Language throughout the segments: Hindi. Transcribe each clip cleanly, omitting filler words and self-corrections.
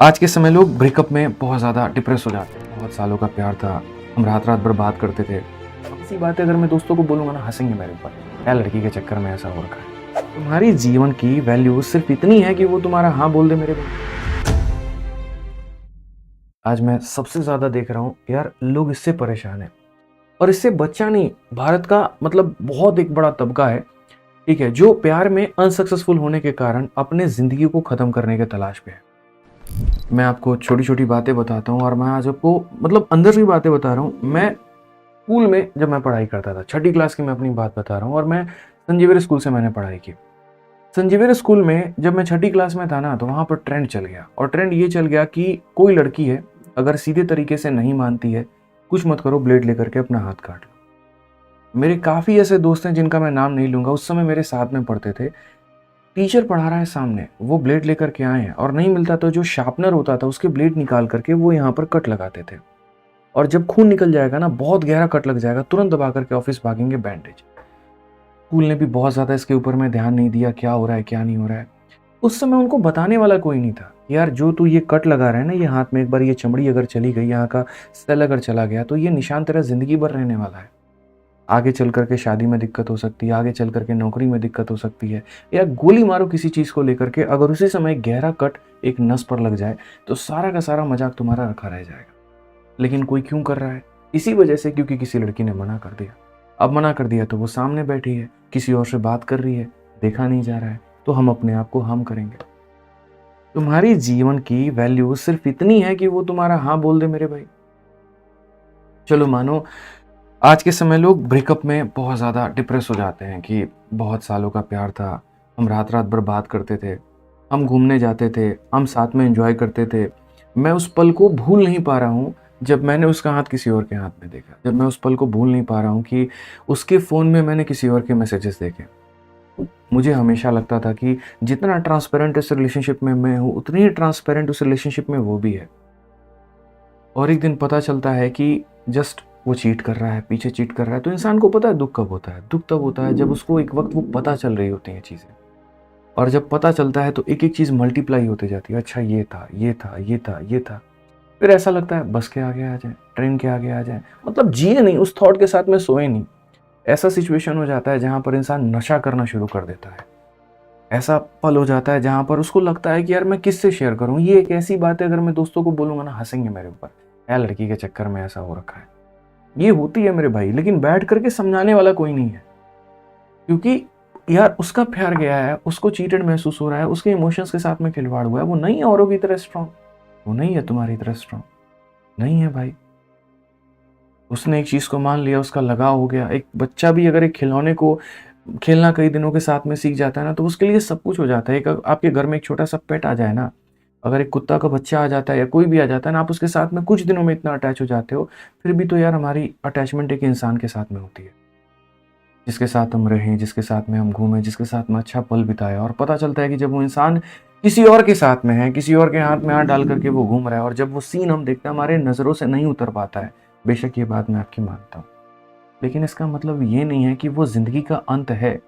आज के समय लोग ब्रेकअप में बहुत ज़्यादा डिप्रेस हो जाते हैं। बहुत सालों का प्यार था, हम रात रात भर बात करते थे। ऐसी बातें अगर मैं दोस्तों को बोलूँगा ना, हंसेंगे मेरे ऊपर। क्या लड़की के चक्कर में ऐसा हो रखा है। तुम्हारी जीवन की वैल्यू सिर्फ इतनी है कि वो तुम्हारा हाँ बोल दे मेरे भाई। आज मैं सबसे ज़्यादा देख रहा हूँ यार, लोग इससे परेशान हैं और इससे बच्चा नहीं, भारत का मतलब बहुत एक बड़ा तबका है, ठीक है, जो प्यार में अनसक्सेसफुल होने के कारण अपने ज़िंदगी को ख़त्म करने के तलाश पे है। मैं आपको छोटी-छोटी बातें बताता हूँ और मैं आज आपको मतलब अंदर की बातें बता रहा हूँ। मैं स्कूल में जब मैं पढ़ाई करता था, छठी क्लास की मैं अपनी बात बता रहा हूँ और मैं संजीवनी स्कूल से मैंने पढ़ाई की। संजीवनी स्कूल में जब मैं छठी क्लास में था ना, तो वहाँ पर ट्रेंड चल गया और ट्रेंड ये चल गया कि कोई लड़की है, अगर सीधे तरीके से नहीं मानती है, कुछ मत करो, ब्लेड लेकर के अपना हाथ काट लो। मेरे काफ़ी ऐसे दोस्त हैं जिनका मैं नाम नहीं लूँगा, उस समय मेरे साथ में पढ़ते थे। टीचर पढ़ा रहा है सामने, वो ब्लेड लेकर के आए हैं और नहीं मिलता तो जो शार्पनर होता था उसके ब्लेड निकाल करके वो यहाँ पर कट लगाते थे। और जब खून निकल जाएगा ना, बहुत गहरा कट लग जाएगा, तुरंत दबा करके ऑफिस भागेंगे बैंडेज। स्कूल ने भी बहुत ज़्यादा इसके ऊपर में ध्यान नहीं दिया, क्या हो रहा है क्या नहीं हो रहा है। उस समय उनको बताने वाला कोई नहीं था। यार जो तू ये कट लगा रहा है ना, ये हाथ में एक बार ये चमड़ी अगर चली गई, यहाँ का सेल अगर चला गया तो ये निशान तेरा ज़िंदगी भर रहने वाला है। आगे चल कर के शादी में दिक्कत हो सकती है, आगे चल कर के नौकरी में दिक्कत हो सकती है, या गोली मारो किसी चीज़ को लेकर के, अगर उसी समय गहरा कट एक नस पर लग जाए तो सारा का सारा मजाक तुम्हारा रखा रह जाएगा। लेकिन कोई क्यों कर रहा है? इसी वजह से, क्योंकि किसी लड़की ने मना कर दिया। अब मना कर दिया तो वो सामने बैठी है, किसी और से बात कर रही है, देखा नहीं जा रहा है, तो हम अपने आप को हम करेंगे। तुम्हारी जीवन की वैल्यू सिर्फ इतनी है कि वो तुम्हारा हाँ बोल दे मेरे भाई। चलो मानो आज के समय लोग ब्रेकअप में बहुत ज़्यादा डिप्रेस हो जाते हैं कि बहुत सालों का प्यार था, हम रात रात भर बात करते थे, हम घूमने जाते थे, हम साथ में एंजॉय करते थे। मैं उस पल को भूल नहीं पा रहा हूँ जब मैंने उसका हाथ किसी और के हाथ में देखा, जब मैं उस पल को भूल नहीं पा रहा हूँ कि उसके फ़ोन में मैंने किसी और के मैसेजेस देखे। मुझे हमेशा लगता था कि जितना ट्रांसपेरेंट इस रिलेशनशिप में मैं हूँ, उतनी ही ट्रांसपेरेंट उस रिलेशनशिप में वो भी है। और एक दिन पता चलता है कि जस्ट वो चीट कर रहा है, पीछे चीट कर रहा है, तो इंसान को पता है दुःख कब होता है। दुःख तब होता है जब उसको एक वक़्त वो पता चल रही होती हैं चीज़ें। और जब पता चलता है तो एक-एक चीज़ मल्टीप्लाई होती जाती है। अच्छा ये था, ये था, ये था, ये था। फिर ऐसा लगता है बस के आगे आ जाएँ, ट्रेन के आगे आ जाएँ। मतलब जिए नहीं, उस थॉट के साथ में सोए नहीं। ऐसा सिचुएशन हो जाता है जहाँ पर इंसान नशा करना शुरू कर देता है। ऐसा पल हो जाता है जहाँ पर उसको लगता है कि यार मैं किससे शेयर करूँ? ये एक ऐसी बात है, अगर मैं दोस्तों को बोलूँगा ना, हँसेंगे मेरे ऊपर। क्या लड़की के चक्कर में ऐसा हो रखा है। ये होती है मेरे भाई, लेकिन बैठ करके समझाने वाला कोई नहीं है। क्योंकि यार उसका प्यार गया है, उसको चीटेड महसूस हो रहा है, उसके इमोशंस के साथ में खिलवाड़ हुआ है। वो नहीं है औरों की तरह स्ट्रॉन्ग, वो नहीं है तुम्हारी तरह स्ट्रॉन्ग, नहीं है भाई। उसने एक चीज़ को मान लिया, उसका लगाव हो गया। एक बच्चा भी अगर एक खिलौने को खेलना कई दिनों के साथ में सीख जाता है ना, तो उसके लिए सब कुछ हो जाता है। एक आपके घर में एक छोटा-सा पेट आ जाए ना, अगर एक कुत्ता का बच्चा आ जाता है या कोई भी आ जाता है ना, आप उसके साथ में कुछ दिनों में इतना अटैच हो जाते हो, फिर भी तो यार हमारी अटैचमेंट एक इंसान के साथ में होती है। जिसके साथ हम रहें, जिसके साथ में हम घूमें, जिसके साथ में अच्छा पल बिताएँ, और पता चलता है कि जब वो इंसान किसी और के साथ में है, किसी और के हाथ में हाथ डाल करके वो घूम रहा है, और जब वो सीन हम देखते हैं, हमारे नज़रों से नहीं उतर पाता है। बेशक ये बात मैं आपकी मानता हूँ, लेकिन इसका मतलब ये नहीं है कि वो ज़िंदगी का अंत है।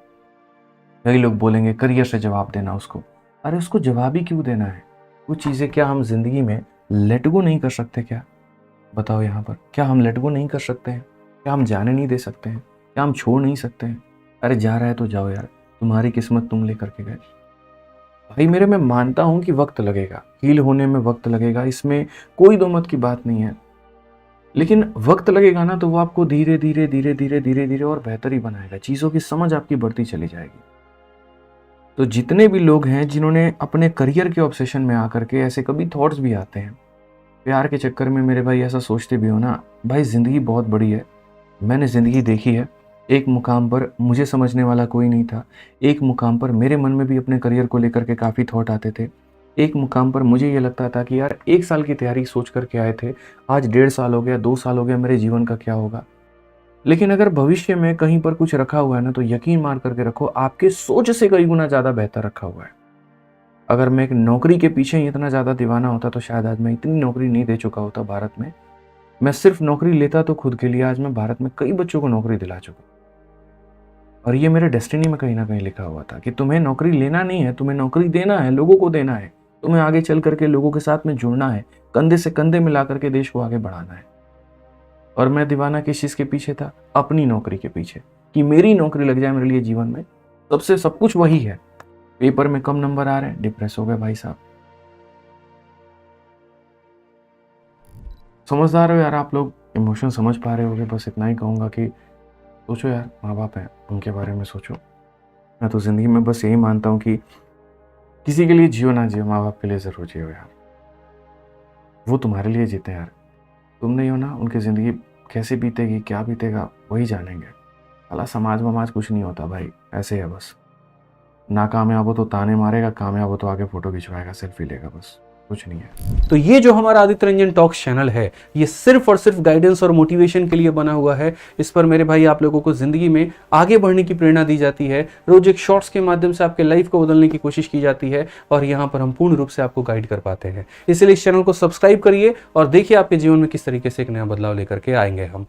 कई लोग बोलेंगे करियर से जवाब देना उसको। अरे उसको जवाब ही क्यों देना है? कुछ चीज़ें क्या हम ज़िंदगी में लेट गो नहीं कर सकते क्या? बताओ यहाँ पर, क्या हम लेट गो नहीं कर सकते हैं? क्या हम जाने नहीं दे सकते हैं? क्या हम छोड़ नहीं सकते हैं? अरे जा रहा है तो जाओ यार, तुम्हारी किस्मत तुम लेकर के गए। भाई मेरे, मैं मानता हूँ कि वक़्त लगेगा, हील होने में वक़्त लगेगा, इसमें कोई दो मत की बात नहीं है। लेकिन वक़्त लगेगा ना, तो वो आपको धीरे-धीरे, धीरे-धीरे, धीरे-धीरे और बेहतर ही बनाएगा। चीज़ों की समझ आपकी बढ़ती चली जाएगी। तो जितने भी लोग हैं जिन्होंने अपने करियर के ऑब्सेशन में आकर के, ऐसे कभी थॉट्स भी आते हैं, प्यार के चक्कर में मेरे भाई ऐसा सोचते भी हो ना, भाई ज़िंदगी बहुत बड़ी है। मैंने ज़िंदगी देखी है। एक मुकाम पर मुझे समझने वाला कोई नहीं था। एक मुकाम पर मेरे मन में भी अपने करियर को लेकर के काफ़ी थॉट आते थे। एक मुकाम पर मुझे ये लगता था कि यार 1 साल की तैयारी सोच कर के आए थे, आज 1.5 साल हो गया, 2 साल हो गया, मेरे जीवन का क्या होगा? लेकिन अगर भविष्य में कहीं पर कुछ रखा हुआ है ना, तो यकीन मार करके रखो, आपके सोच से कई गुना ज़्यादा बेहतर रखा हुआ है। अगर मैं एक नौकरी के पीछे ही इतना ज़्यादा दीवाना होता, तो शायद आज मैं इतनी नौकरी नहीं दे चुका होता भारत में। मैं सिर्फ नौकरी लेता तो खुद के लिए, आज मैं भारत में कई बच्चों को नौकरी दिला चुका। और ये मेरे डेस्टिनी में कहीं न कहीं लिखा हुआ था कि तुम्हें नौकरी लेना नहीं है, तुम्हें नौकरी देना है, लोगों को देना है। तुम्हें आगे चल करके लोगों के साथ में जुड़ना है, कंधे से कंधे मिला करके देश को आगे बढ़ाना है। और मैं दीवाना किस चीज़ के पीछे था? अपनी नौकरी के पीछे, कि मेरी नौकरी लग जाए मेरे लिए जीवन में, सबसे सब कुछ वही है। पेपर में कम नंबर आ रहे हैं, डिप्रेस हो गए भाई साहब। समझदार हो यार आप लोग, इमोशन समझ पा रहे होगे। बस इतना ही कहूँगा कि सोचो यार, माँ बाप हैं, उनके बारे में सोचो। मैं तो ज़िंदगी में बस यही मानता हूँ कि किसी के लिए जियो ना जियो, माँ बाप के लिए ज़रूर जियो यार। वो तुम्हारे लिए जीते हैं यार, तुम नहीं हो ना, उनकी ज़िंदगी कैसे बीतेगी, क्या बीतेगा, वही जानेंगे। साला समाज वमाज कुछ नहीं होता भाई, ऐसे है बस। नाकामयाब हो तो ताने मारेगा, कामयाब हो तो आगे फ़ोटो खिंचवाएगा, सेल्फी लेगा, बस कुछ नहीं है। तो ये जो हमारा आदित्य रंजन टॉक्स चैनल है, ये सिर्फ और सिर्फ गाइडेंस और मोटिवेशन के लिए बना हुआ है। इस पर मेरे भाई आप लोगों को जिंदगी में आगे बढ़ने की प्रेरणा दी जाती है। रोज एक शॉर्ट्स के माध्यम से आपके लाइफ को बदलने की कोशिश की जाती है और यहाँ पर हम पूर्ण रूप से आपको गाइड कर पाते हैं। इसलिए इस चैनल को सब्सक्राइब करिए और देखिए आपके जीवन में किस तरीके से एक नया बदलाव लेकर के आएंगे हम।